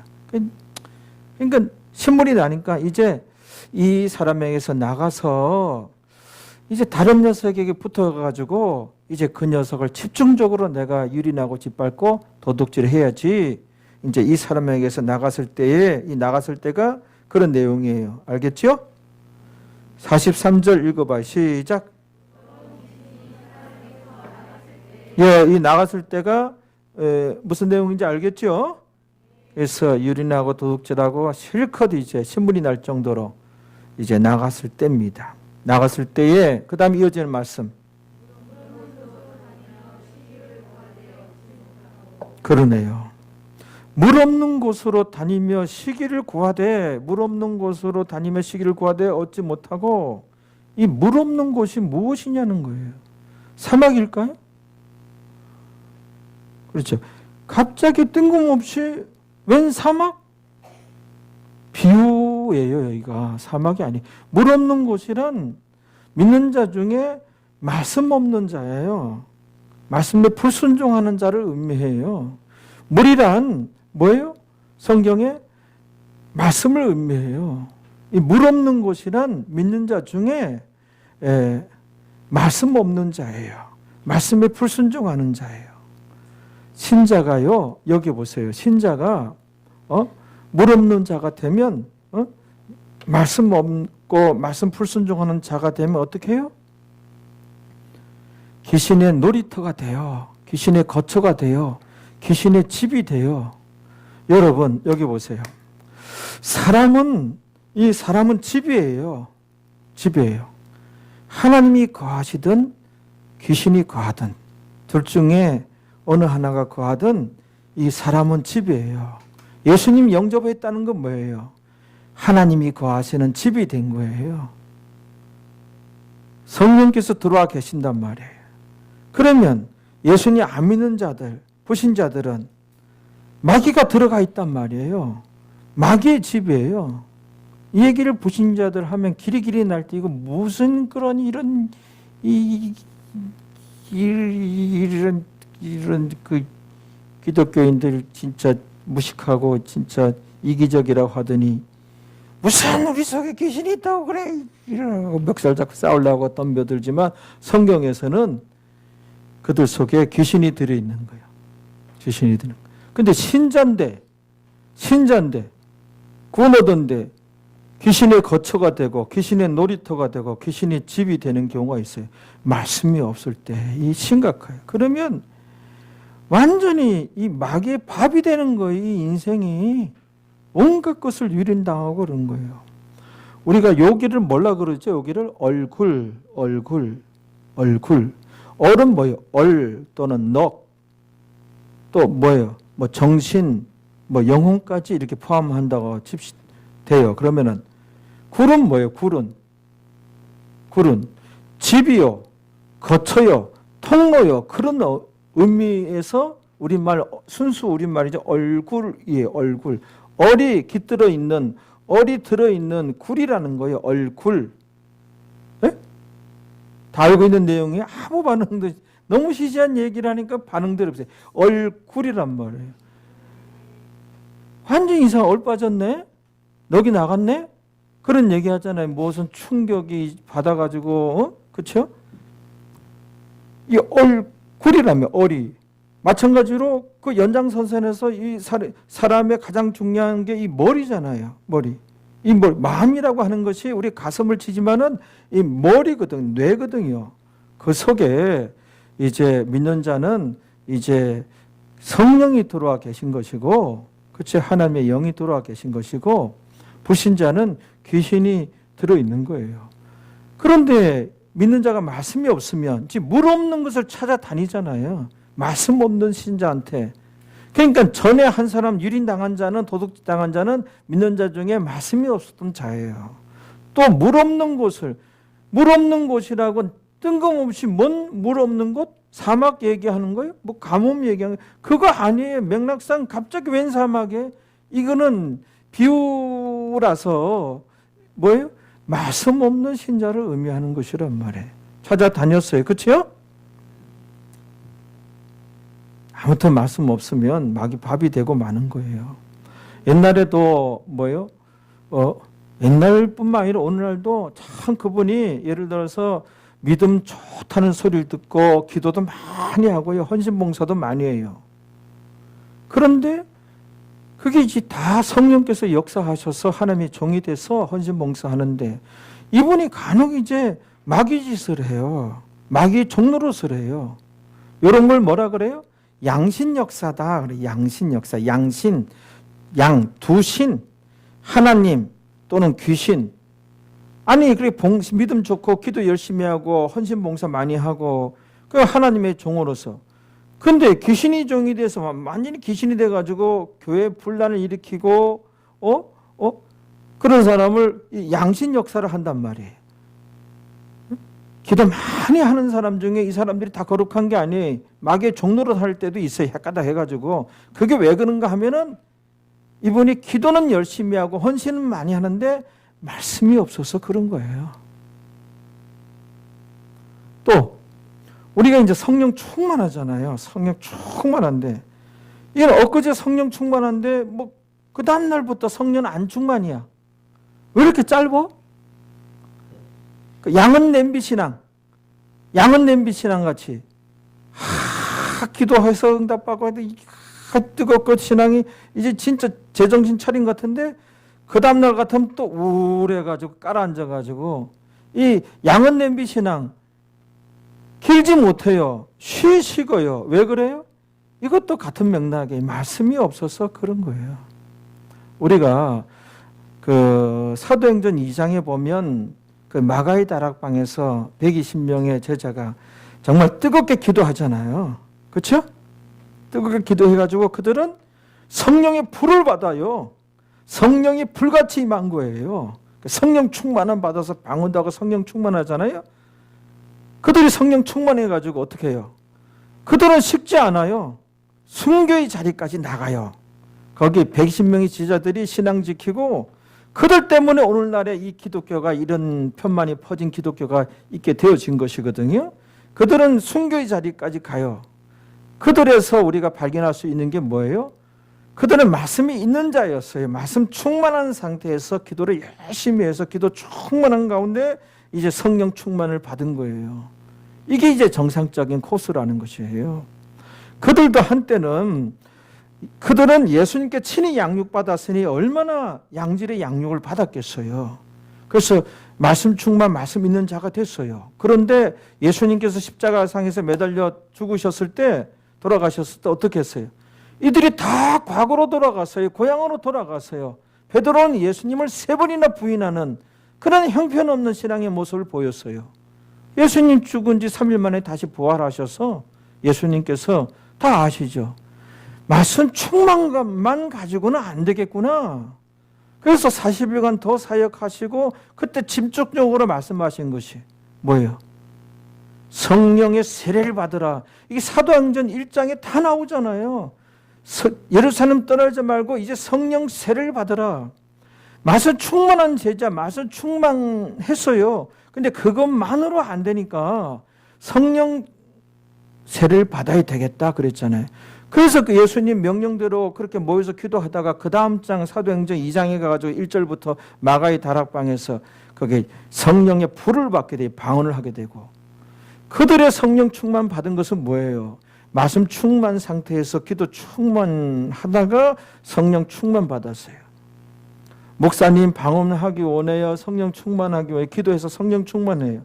그러니까 신물이 나니까 이제 이 사람에게서 나가서 이제 다른 녀석에게 붙어가지고 이제 그 녀석을 집중적으로 내가 유린하고 짓밟고 도둑질을 해야지. 이제 이 사람에게서 나갔을 때에 이 나갔을 때가 그런 내용이에요. 알겠죠? 43절 읽어봐요. 시작. 예, 이 나갔을 때가 무슨 내용인지 알겠죠? 그래서 유린하고 도둑질하고 실컷 이제 신물이 날 정도로 이제 나갔을 때입니다. 나갔을 때에 그 다음 이어지는 말씀. 그러네요. 물 없는 곳으로 다니며 시기를 구하되 물 없는 곳으로 다니며 시기를 구하되 얻지 못하고 이 물 없는 곳이 무엇이냐는 거예요. 사막일까요? 그렇죠. 갑자기 뜬금없이 웬 사막? 비유예요. 여기가 사막이 아니. 물 없는 곳이란 믿는 자 중에 말씀 없는 자예요. 말씀에 불순종하는 자를 의미해요. 물이란 뭐예요? 성경에 말씀을 의미해요. 이 물 없는 곳이란 믿는 자 중에 말씀 없는 자예요. 말씀에 불순종하는 자예요. 신자가요, 여기 보세요. 신자가 물 없는 자가 되면 말씀 없고 말씀 불순종하는 자가 되면 어떻게 해요? 귀신의 놀이터가 돼요. 귀신의 거처가 돼요. 귀신의 집이 돼요. 여러분 여기 보세요. 사람은 집이에요. 집이에요. 하나님이 거하시든 귀신이 거하든 둘 중에 어느 하나가 거하든 이 사람은 집이에요. 예수님 영접했다는 건 뭐예요? 하나님이 거하시는 집이 된 거예요. 성령께서 들어와 계신단 말이에요. 그러면 예수님 안 믿는 자들, 불신자들은 마귀가 들어가 있단 말이에요. 마귀의 집이에요. 이 얘기를 불신자들 하면 기리기리 날 때 이거 무슨 그런 이런 그 기독교인들 진짜 무식하고 진짜 이기적이라고 하더니 무슨 우리 속에 귀신이 있다고 그래 이러고 멱살 잡고 싸우려고 덤벼들지만 성경에서는 그들 속에 귀신이 들어있는 거예요. 귀신이 드는 거예요. 근데 신자인데 구원 얻은데 귀신의 거처가 되고 귀신의 놀이터가 되고 귀신의 집이 되는 경우가 있어요. 말씀이 없을 때 이 심각해요. 그러면 완전히 이 마귀의 밥이 되는 거예요. 이 인생이 온갖 것을 유린당하고 그런 거예요. 우리가 여기를 뭐라 그러죠? 여기를 얼굴. 얼은 뭐예요? 얼 또는 넉, 또 뭐예요? 뭐 정신, 뭐 영혼까지 이렇게 포함한다고 돼요. 그러면은 굴은 뭐예요? 굴은 집이요, 거처요, 통로요. 그런 의미에서 우리말 순수 우리말이죠. 얼굴이에요. 얼굴. 얼이 깃들어 있는 들어있는 굴이라는 거예요. 얼굴. 네? 다 알고 있는 내용이 아무 반응도 너무 시시한 얘기를 하니까 반응들이 없어요. 얼굴이란 말이에요. 완전히 이상 얼빠졌네? 넋이 나갔네? 그런 얘기 하잖아요. 무슨 충격이 받아가지고, 그쵸? 이 얼굴이라며, 얼이. 마찬가지로 그 연장선상에서 이 사람의 가장 중요한 게 이 머리잖아요. 머리. 이 머리, 마음이라고 하는 것이 우리 가슴을 치지만은 이 머리거든, 뇌거든요. 그 속에 이제 믿는 자는 이제 성령이 들어와 계신 것이고, 그치? 하나님의 영이 들어와 계신 것이고, 불신자는 귀신이 들어있는 거예요. 그런데 믿는 자가 말씀이 없으면 물 없는 것을 찾아다니잖아요. 말씀 없는 신자한테. 그러니까 전에 한 사람 유린당한 자는, 도둑질당한 자는 믿는 자 중에 말씀이 없었던 자예요. 또 물 없는 곳을, 물 없는 곳이라고 뜬금없이 뭔 물 없는 곳? 사막 얘기하는 거예요? 뭐 가뭄 얘기하는 거예요? 그거 아니에요. 맥락상 갑자기 웬 사막에? 이거는 비유라서 뭐예요? 말씀 없는 신자를 의미하는 것이란 말이에요. 찾아다녔어요. 그렇죠? 아무튼 말씀 없으면 막이 밥이 되고 마는 거예요. 옛날에도 뭐예요? 옛날뿐만 아니라 오늘날도 참 그분이 예를 들어서 믿음 좋다는 소리를 듣고 기도도 많이 하고요. 헌신봉사도 많이 해요. 그런데 그게 이제 다 성령께서 역사하셔서 하나님의 종이 돼서 헌신봉사 하는데 이분이 간혹 이제 마귀 짓을 해요. 마귀 종노릇을 해요. 이런 걸 뭐라 그래요? 양신 역사다. 그래. 양신 역사. 양신, 양, 두 신, 하나님 또는 귀신. 아니, 그래 믿음 좋고 기도 열심히 하고 헌신봉사 많이 하고 그 하나님의 종으로서. 근데 귀신이 종이 돼서 완전히 귀신이 돼가지고 교회 분란을 일으키고 그런 사람을 양신 역사를 한단 말이에요. 기도 많이 하는 사람 중에 이 사람들이 다 거룩한 게 아니에요. 마귀의 종노릇 할 때도 있어요. 헷가다 해가지고. 그게 왜 그런가 하면은 이분이 기도는 열심히 하고 헌신은 많이 하는데 말씀이 없어서 그런 거예요. 또 우리가 이제 성령 충만하잖아요. 성령 충만한데 이건 엊그제 성령 충만한데 뭐 그 다음날부터 성령 안 충만이야. 왜 이렇게 짧어? 양은 냄비 신앙, 양은 냄비 신앙 같이 기도해서 응답받고 해도 뜨겁고 신앙이 이제 진짜 제정신 차린 것 같은데 그 다음날 같으면 또 우울해가지고 깔아앉아가지고 이 양은 냄비 신앙 길지 못해요. 쉬고요. 왜 그래요? 이것도 같은 맥락에 말씀이 없어서 그런 거예요. 우리가 그 사도행전 2장에 보면 그 마가의 다락방에서 120명의 제자가 정말 뜨겁게 기도하잖아요. 그렇죠? 뜨겁게 기도해가지고 그들은 성령의 불을 받아요. 성령이 불같이 임한 거예요. 성령 충만함 받아서 방언도 하고 성령 충만하잖아요. 그들이 성령 충만해가지고 어떻게 해요? 그들은 식지 않아요. 순교의 자리까지 나가요. 거기 120명의 제자들이 신앙 지키고 그들 때문에 오늘날에 이 기독교가 이런 편만이 퍼진 기독교가 있게 되어진 것이거든요. 그들은 순교의 자리까지 가요. 그들에서 우리가 발견할 수 있는 게 뭐예요? 그들은 말씀이 있는 자였어요. 말씀 충만한 상태에서 기도를 열심히 해서 기도 충만한 가운데 이제 성령 충만을 받은 거예요. 이게 이제 정상적인 코스라는 것이에요. 그들도 한때는 그들은 예수님께 친히 양육받았으니 얼마나 양질의 양육을 받았겠어요. 그래서 말씀 충만, 말씀 있는 자가 됐어요. 그런데 예수님께서 십자가상에서 매달려 죽으셨을 때, 돌아가셨을 때 어떻게 했어요? 이들이 다 과거로 돌아갔어요. 고향으로 돌아갔어요. 베드로는 예수님을 3번이나 부인하는 그런 형편없는 신앙의 모습을 보였어요. 예수님 죽은 지 3일 만에 다시 부활하셔서 예수님께서 다 아시죠. 말씀 충만감만 가지고는 안 되겠구나. 그래서 40일간 더 사역하시고 그때 집중적으로 말씀하신 것이 뭐예요? 성령의 세례를 받으라. 이게 사도행전 1장에 다 나오잖아요. 예루살렘 떠나지 말고 이제 성령 세례를 받으라. 말씀 충만한 제자, 말씀 충만했어요. 근데 그것만으로 안 되니까 성령 세례를 받아야 되겠다 그랬잖아요. 그래서 그 예수님 명령대로 그렇게 모여서 기도하다가 그 다음 장 사도행전 2장에 가가지고 1절부터 마가의 다락방에서 거기 성령의 불을 받게 되고 방언을 하게 되고, 그들의 성령 충만 받은 것은 뭐예요? 말씀 충만 상태에서 기도 충만하다가 성령 충만 받았어요. 목사님 방언하기 원해요? 성령 충만하기 원해요? 기도해서 성령 충만해요.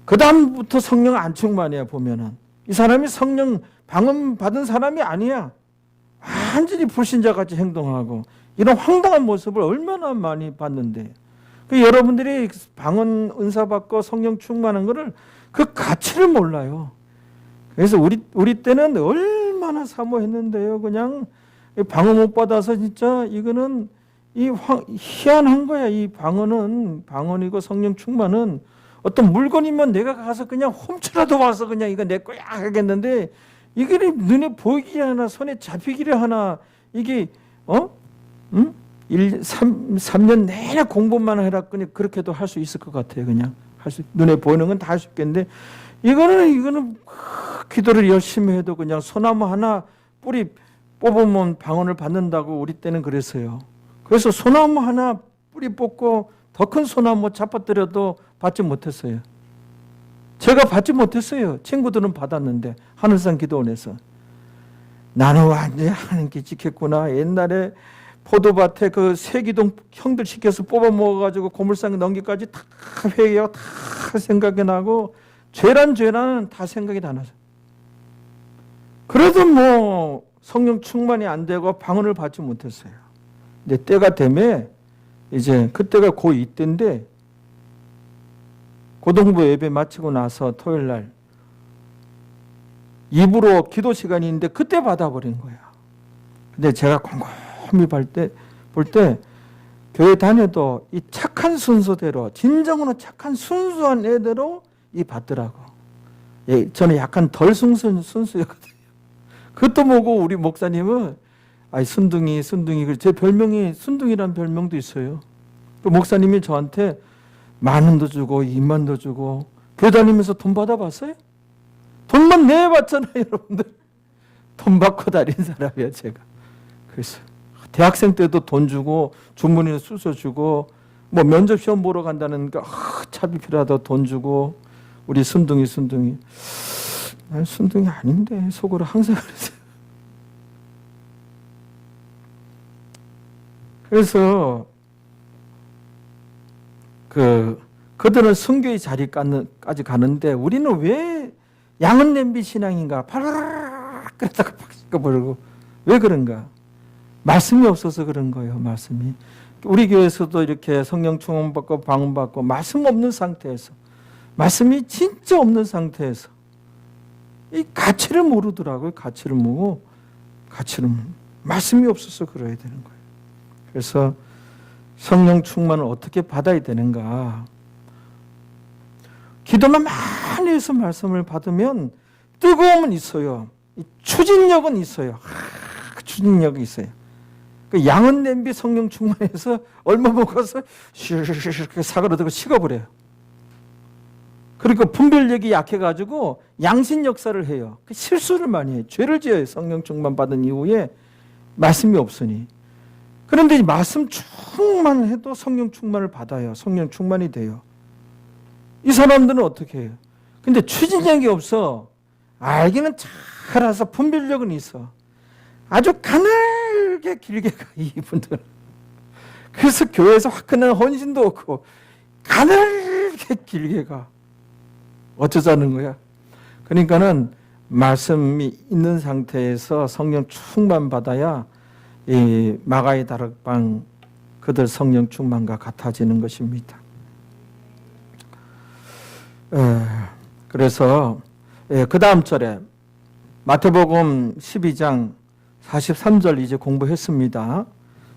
그 다음부터 성령 안 충만해요. 보면은 이 사람이 성령 방언 받은 사람이 아니야. 완전히 불신자같이 행동하고 이런 황당한 모습을 얼마나 많이 봤는데, 여러분들이 방언 은사 받고 성령 충만한 거를 그 가치를 몰라요. 그래서 우리 때는 얼마나 사모했는데요. 그냥 방언 못 받아서 진짜 이거는 희한한 거야. 이 방언이고 성령 충만은 어떤 물건이면 내가 가서 그냥 훔쳐라도 와서 그냥 이거 내 거야 하겠는데, 이게 눈에 보이기 하나 손에 잡히기를 하나, 이게 3년 내내 공부만 해라 그냥 그렇게도 할 수 있을 것 같아요. 그냥 눈에 보이는 건 다 할 수 있겠는데, 이거는 기도를 열심히 해도 그냥 소나무 하나 뿌리 뽑으면 방언을 받는다고 우리 때는 그랬어요. 그래서 소나무 하나 뿌리 뽑고 더 큰 소나무 잡아뜨려도 받지 못했어요. 제가 받지 못했어요. 친구들은 받았는데 하늘산 기도원에서. 나는 완전히 하나님께 지켰구나. 옛날에 포도밭에 그 세기동 형들 시켜서 뽑아 먹어가지고 고물상 넘기까지 다 회개하고 다 생각이 나고, 죄란은 다 생각이 다 나서. 그래도 뭐 성령 충만이 안 되고 방언을 받지 못했어요. 근데 때가 되면 이제 그때가 고2 때인데, 고등부 예배 마치고 나서 토요일 날 입으로 기도 시간이 있는데 그때 받아버린 거야. 근데 제가 곰곰이 볼 때 교회 다녀도 이 착한 순서대로, 진정으로 착한 순수한 애대로 이 받더라고. 예, 저는 약간 덜 순수였거든요. 그것도 보고 우리 목사님은 순둥이, 제 별명이 순둥이란 별명도 있어요. 그 목사님이 저한테 10,000원도 주고 20,000원도 주고, 교회 다니면서 돈 받아봤어요? 돈만 내봤잖아요, 여러분들. 돈 받고 다닌 사람이야, 제가. 그래서 대학생 때도 돈 주고, 주머니에 쑤서 주고, 뭐 면접 시험 보러 간다는 차비 필요하다 돈 주고, 우리 순둥이. 난 순둥이 아닌데, 속으로 항상 그랬어요. 그래서 그들은 성교의 자리까지 가는데 우리는 왜 양은 냄비 신앙인가? 파라락 그러다가 팍 버리고. 왜 그런가? 말씀이 없어서 그런 거예요. 말씀이. 우리 교회에서도 이렇게 성령 충만 받고 방언 받고 말씀 없는 상태에서, 말씀이 진짜 없는 상태에서 이 가치를 모르더라고요. 가치를 말씀이 없어서 그래야 되는 거예요. 그래서 성령 충만을 어떻게 받아야 되는가? 기도만 많이 해서 말씀을 받으면 뜨거움은 있어요. 추진력은 있어요. 추진력이 있어요. 그 양은 냄비 성령 충만해서 얼마 먹어서 슈르르르 사그러들고 식어버려요. 그리고 분별력이 약해가지고 양신 역사를 해요. 실수를 많이 해요. 죄를 지어요. 성령 충만 받은 이후에 말씀이 없으니. 그런데 이 말씀 충만해도 성령 충만을 받아요. 성령 충만이 돼요. 이 사람들은 어떻게 해요? 근데 추진력이 없어. 알기는 잘 알아서 분별력은 있어. 아주 가늘게 길게 가, 이분들은. 그래서 교회에서 화끈한 헌신도 없고 가늘게 길게 가. 어쩌자는 거야? 그러니까는 말씀이 있는 상태에서 성령 충만 받아야 이 마가의 다락방 그들 성령 충만과 같아지는 것입니다. 그래서 그 다음 절에 마태복음 12장 43절 이제 공부했습니다.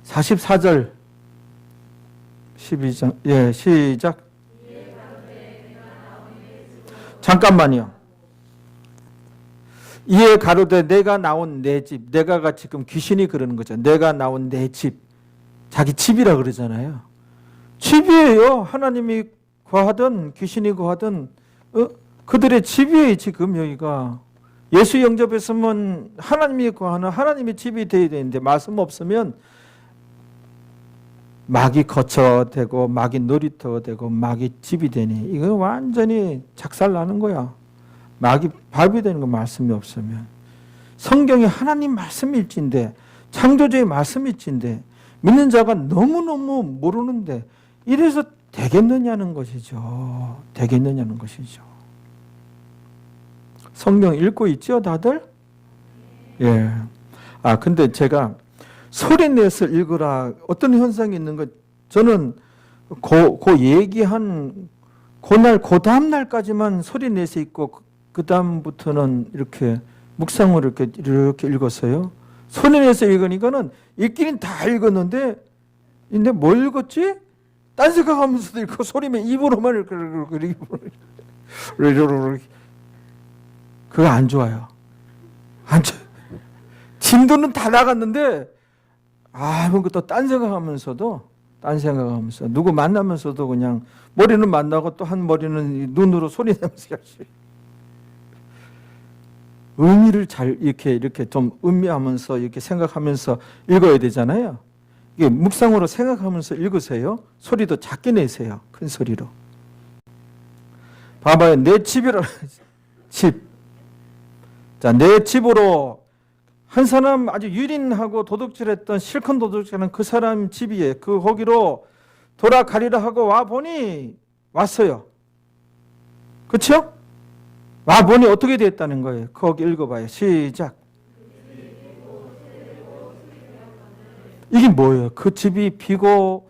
44절 12장 시작. 잠깐만요. 이에 가로되 내가 나온 내 집, 내가가 지금 귀신이 그러는 거죠. 내가 나온 내 집, 자기 집이라 그러잖아요. 집이에요. 하나님이 거하든 귀신이 거하든 그들의 집이에요. 지금 여기가 예수 영접했으면 하나님이 거하는 하나님의 집이 되어야 되는데 말씀 없으면 마귀 거처되고 마귀 놀이터가 되고 마귀 집이 되니 이거 완전히 작살나는 거야. 마귀 밥이 되는 거 말씀이 없으면. 성경이 하나님 말씀일진데 창조주의 말씀일진데 믿는 자가 너무너무 모르는데 이래서 되겠느냐는 것이죠. 되겠느냐는 것이죠. 성경 읽고 있죠, 다들? 예. 근데 제가 소리 내서 읽으라 어떤 현상이 있는 것 저는 그 얘기한 그날 그 다음 날까지만 소리 내서 읽고 그 다음부터는 이렇게 묵상으로 이렇게 읽었어요. 소리 내서 읽으니까는 읽기는 다 읽었는데 근데 뭘 읽었지? 딴 생각하면서도 읽고 소리면 입으로만 읽고 그거 안 좋아요. 안 좋아요. 진도는 다 나갔는데 아무것도 딴 생각하면서 누구 만나면서도 그냥 머리는 만나고 또 한 머리는 눈으로 소리 내면서 열심히 의미를 잘 이렇게 좀 음미하면서 이렇게 생각하면서 읽어야 되잖아요. 이게 묵상으로 생각하면서 읽으세요. 소리도 작게 내세요. 큰 소리로. 봐봐요. 내 집이라 집. 자, 내 집으로 한 사람 아주 유린하고 도둑질했던 실컷 도둑질하는 그 사람 집이에요. 그 거기로 돌아가리라 하고 와 보니 왔어요. 그렇죠? 와 보니 어떻게 됐다는 거예요. 거기 읽어봐요. 시작. 이게 뭐예요? 그 집이 비고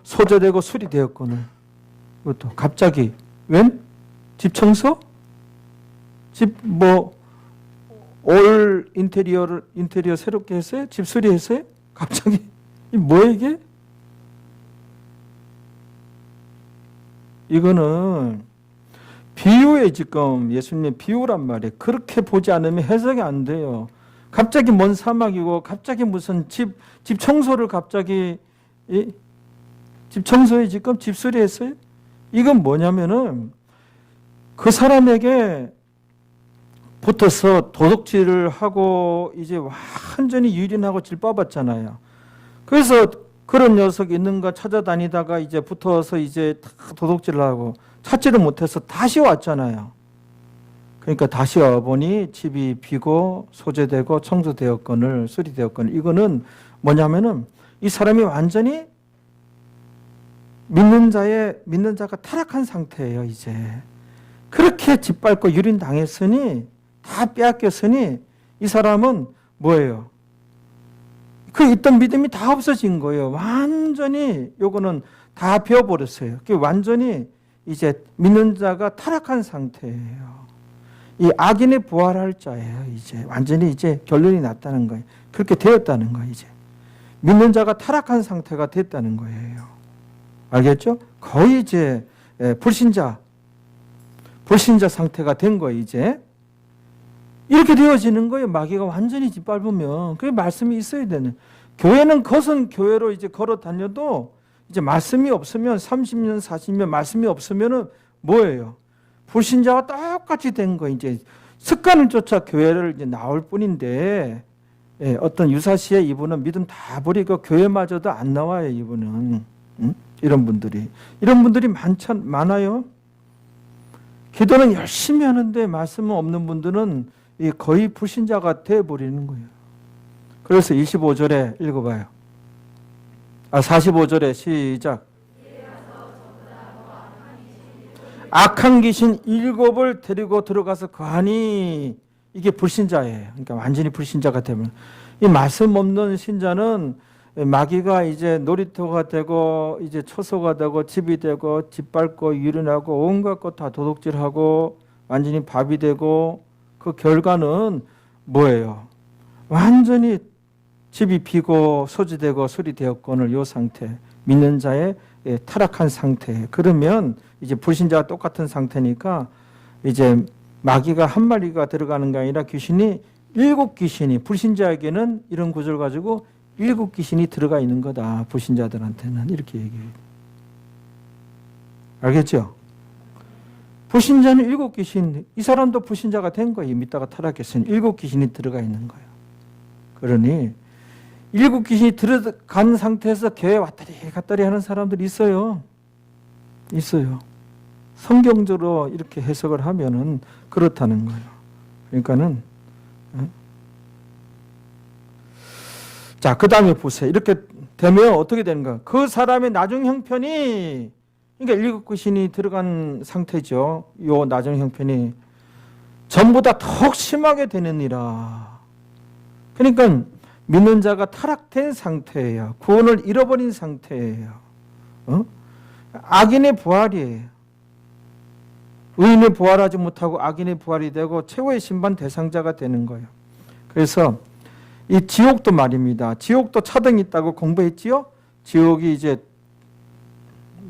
소재되고 수리되었거늘. 이것도 갑자기 웬? 집 청소? 집 올 인테리어 새롭게 했어요? 집 수리했어요? 갑자기 이 뭐야 이게? 이거는 비유에 지금 예수님 비유란 말이에요. 그렇게 보지 않으면 해석이 안 돼요. 갑자기 먼 사막이고 갑자기 무슨 집 청소를 갑자기 집 청소에 지금 집 수리했어요? 이건 뭐냐면은 그 사람에게 붙어서 도둑질을 하고 이제 완전히 유린하고 질빠봤잖아요. 그래서 그런 녀석이 있는가 찾아다니다가 이제 붙어서 이제 다 도둑질을 하고 찾지를 못해서 다시 왔잖아요. 그러니까 다시 와보니 집이 비고 소재되고 청소되었거늘 수리되었거늘. 이거는 뭐냐면은 이 사람이 완전히 믿는 자가 타락한 상태예요. 이제 그렇게 짓밟고 유린 당했으니 다 빼앗겼으니 이 사람은 뭐예요? 그 있던 믿음이 다 없어진 거예요. 완전히 요거는 다 베어버렸어요. 완전히 이제 믿는 자가 타락한 상태예요. 이 악인의 부활할 자예요. 이제 완전히 이제 결론이 났다는 거예요. 그렇게 되었다는 거예요. 이제 믿는 자가 타락한 상태가 됐다는 거예요. 알겠죠? 거의 이제 불신자 상태가 된 거예요. 이제 이렇게 되어지는 거예요. 마귀가 완전히 짓밟으면. 그게 말씀이 있어야 되는. 교회는 것은 교회로 이제 걸어 다녀도 이제 말씀이 없으면 30년, 40년 말씀이 없으면은 뭐예요? 불신자와 똑같이 된 거. 이제 습관을 쫓아 교회를 이제 나올 뿐인데 어떤 유사시에 이분은 믿음 다 버리고 교회마저도 안 나와요. 이분은 이런 분들이 많아요. 기도는 열심히 하는데 말씀은 없는 분들은 거의 불신자가 되어버리는 거예요. 그래서 25절에 읽어봐요. 45절에 시작. 악한 귀신 7을 데리고 들어가서 거하니 이게 불신자예요. 그러니까 완전히 불신자가 되면 이 말씀 없는 신자는 마귀가 이제 놀이터가 되고 이제 초소가 되고 집이 되고 짓밟고 유린하고 온갖 것 다 도둑질하고 완전히 밥이 되고 그 결과는 뭐예요? 완전히 집이 비고 소지되고 수리되었거늘 요 상태, 믿는 자의 타락한 상태. 그러면 이제 불신자와 똑같은 상태니까 이제 마귀가 한 마리가 들어가는 게 아니라 귀신이 7귀신이 불신자에게는 이런 구절 가지고 7귀신이 들어가 있는 거다. 불신자들한테는 이렇게 얘기해요. 알겠죠? 불신자는 7귀신, 이 사람도 불신자가 된 거예요. 믿다가 타락했으니 7귀신이 들어가 있는 거예요. 그러니 7귀신이 들어간 상태에서 교회 왔다리 갔다리 하는 사람들이 있어요. 있어요. 성경적으로 이렇게 해석을 하면은 그렇다는 거예요. 그러니까는 자, 그 다음에 보세요. 이렇게 되면 어떻게 되는가? 그 사람의 나중 형편이, 그러니까 7귀신이 들어간 상태죠. 요 나중 형편이 전보다 더욱 심하게 되느니라. 그러니까 믿는 자가 타락된 상태예요. 구원을 잃어버린 상태예요. 악인의 부활이에요. 의인의 부활하지 못하고 악인의 부활이 되고 최후의 심판 대상자가 되는 거예요. 그래서 이 지옥도 말입니다. 지옥도 차등이 있다고 공부했지요? 지옥이 이제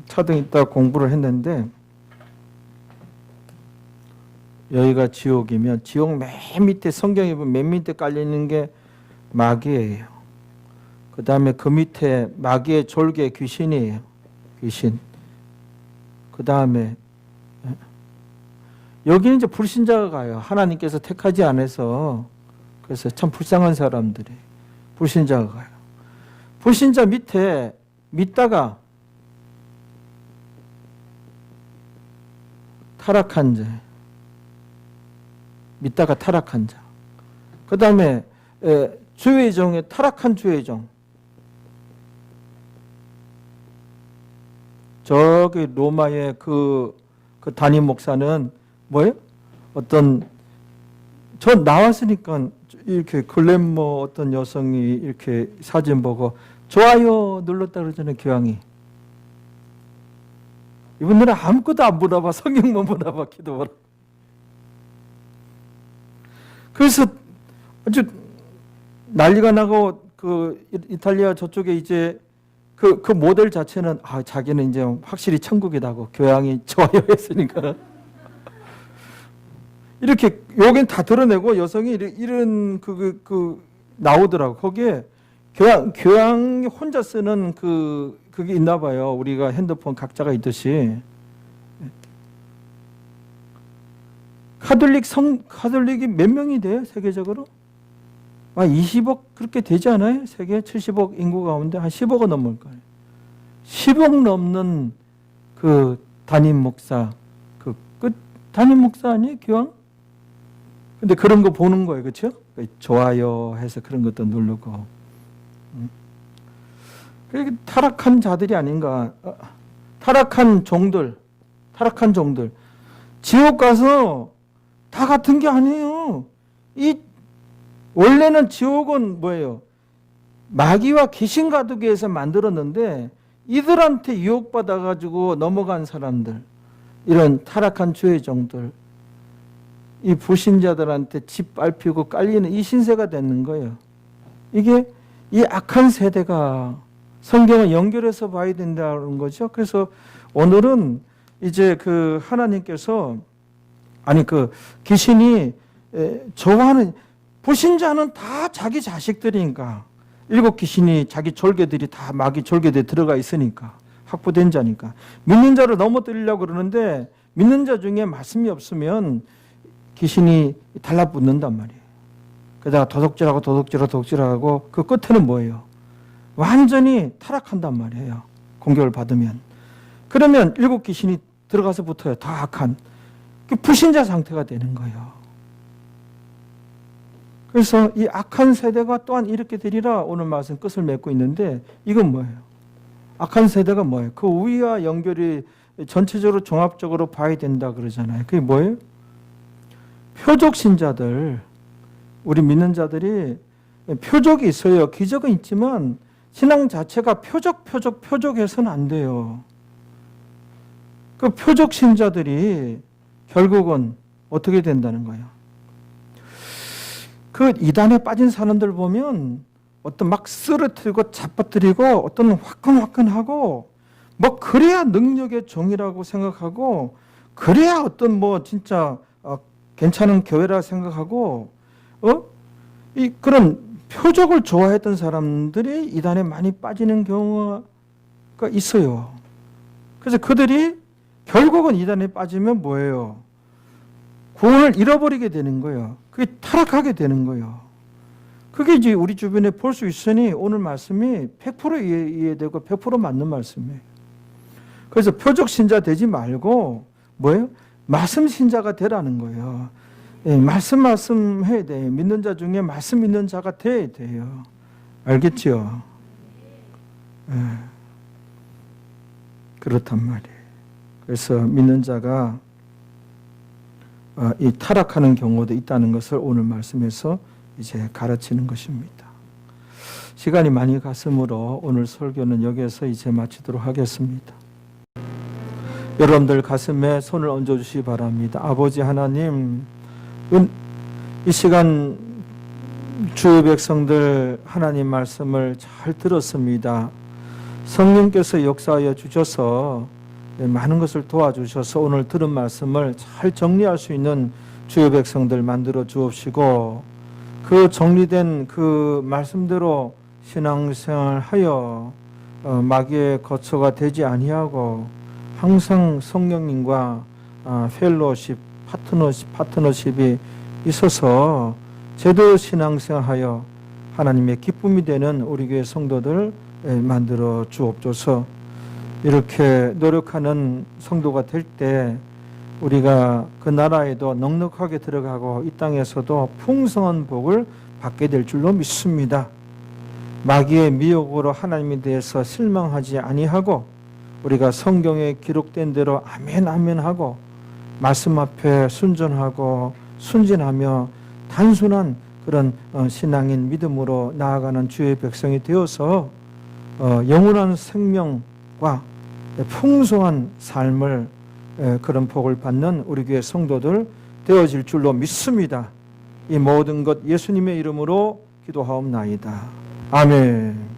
차등이 있다고 공부를 했는데, 여기가 지옥이면 지옥 맨 밑에, 성경에 보면 맨 밑에 깔려있는 게 마귀예요. 그 다음에 그 밑에 마귀의 졸개 귀신이에요. 귀신. 그 다음에 여기는 이제 불신자가 가요. 하나님께서 택하지 않아서. 그래서 참 불쌍한 사람들이 불신자가 가요. 불신자 밑에 믿다가 타락한 자, 믿다가 타락한 자. 그 다음에 주의 종에 타락한 주의 종. 저기 로마의 그 담임 목사는 뭐예요? 저 나왔으니까 이렇게 글래머 어떤 여성이 이렇게 사진 보고 좋아요 눌렀다 그러잖아요, 교황이. 이분들은 아무것도 안 물어봐. 성경만 물어봐, 기도 물어봐. 그래서 아주 난리가 나고 그 이탈리아 저쪽에 이제 그 모델 자체는 자기는 이제 확실히 천국이라고 교황이 좋아요 했으니까. 이렇게 여긴 다 드러내고 여성이 이런 나오더라고. 거기에 교황이 혼자 쓰는 그게 있나 봐요. 우리가 핸드폰 각자가 있듯이. 카톨릭이 몇 명이 돼요? 세계적으로? 20억 그렇게 되지 않아요? 세계 70억 인구 가운데 한 10억은 넘을 거예요. 10억 넘는 그 담임 목사, 담임 목사 아니에요? 교황? 근데 그런 거 보는 거예요. 그렇죠? 좋아요 해서 그런 것도 누르고. 그렇게 타락한 자들이 아닌가. 타락한 종들. 지옥 가서 다 같은 게 아니에요. 원래는 지옥은 뭐예요? 마귀와 귀신 가두기 위해서 만들었는데 이들한테 유혹받아가지고 넘어간 사람들, 이런 타락한 주의 종들, 이 불신자들한테 짓밟히고 깔리는 이 신세가 되는 거예요. 이게 이 악한 세대가 성경을 연결해서 봐야 된다는 거죠. 그래서 오늘은 이제 하나님께서 귀신이 좋아하는 불신자는 다 자기 자식들이니까 7귀신이 자기 졸개들이 다 마귀 졸개들이 들어가 있으니까 확보된 자니까 믿는 자를 넘어뜨리려고 그러는데 믿는 자 중에 말씀이 없으면 귀신이 달라붙는단 말이에요. 그러다가 도둑질하고 그 끝에는 뭐예요? 완전히 타락한단 말이에요. 공격을 받으면. 그러면 7귀신이 들어가서 붙어요. 다 악한. 불신자 상태가 되는 거예요. 그래서 이 악한 세대가 또한 이렇게 되리라 오늘 말씀 끝을 맺고 있는데 이건 뭐예요? 악한 세대가 뭐예요? 그 우위와 연결이 전체적으로 종합적으로 봐야 된다 그러잖아요. 그게 뭐예요? 표적 신자들, 우리 믿는 자들이 표적이 있어요. 기적은 있지만 신앙 자체가 표적해서는 안 돼요. 그 표적 신자들이 결국은 어떻게 된다는 거예요? 그 이단에 빠진 사람들 보면 어떤 막 쓰러뜨리고 잡아뜨리고 어떤 화끈화끈하고 뭐 그래야 능력의 종이라고 생각하고 그래야 어떤 진짜 괜찮은 교회라 생각하고 그런 표적을 좋아했던 사람들이 이단에 많이 빠지는 경우가 있어요. 그래서 그들이 결국은 이단에 빠지면 뭐예요? 구원을 잃어버리게 되는 거예요. 그게 타락하게 되는 거예요. 그게 이제 우리 주변에 볼 수 있으니 오늘 말씀이 100% 이해되고 100% 맞는 말씀이에요. 그래서 표적 신자 되지 말고 뭐예요? 말씀 신자가 되라는 거예요. 예, 말씀 해야 돼요. 믿는 자 중에 말씀 믿는 자가 돼야 돼요. 알겠죠? 예. 그렇단 말이에요. 그래서 믿는 자가 이 타락하는 경우도 있다는 것을 오늘 말씀에서 이제 가르치는 것입니다. 시간이 많이 갔으므로 오늘 설교는 여기에서 이제 마치도록 하겠습니다. 여러분들 가슴에 손을 얹어주시기 바랍니다. 아버지 하나님, 이 시간 주의 백성들 하나님 말씀을 잘 들었습니다. 성령께서 역사하여 주셔서 많은 것을 도와주셔서 오늘 들은 말씀을 잘 정리할 수 있는 주의 백성들 만들어 주옵시고, 그 정리된 그 말씀대로 신앙생활하여 마귀의 거처가 되지 아니하고 항상 성령님과 펠로십, 파트너십이 있어서 제대로 신앙생활하여 하나님의 기쁨이 되는 우리 교회 성도들 만들어 주옵소서. 이렇게 노력하는 성도가 될 때 우리가 그 나라에도 넉넉하게 들어가고 이 땅에서도 풍성한 복을 받게 될 줄로 믿습니다. 마귀의 미혹으로 하나님에 대해서 실망하지 아니하고 우리가 성경에 기록된 대로 아멘 아멘 하고 말씀 앞에 순전하고 순진하며 단순한 그런 신앙인 믿음으로 나아가는 주의 백성이 되어서 영원한 생명과 풍성한 삶을 그런 복을 받는 우리 교회 성도들 되어질 줄로 믿습니다. 이 모든 것 예수님의 이름으로 기도하옵나이다. 아멘.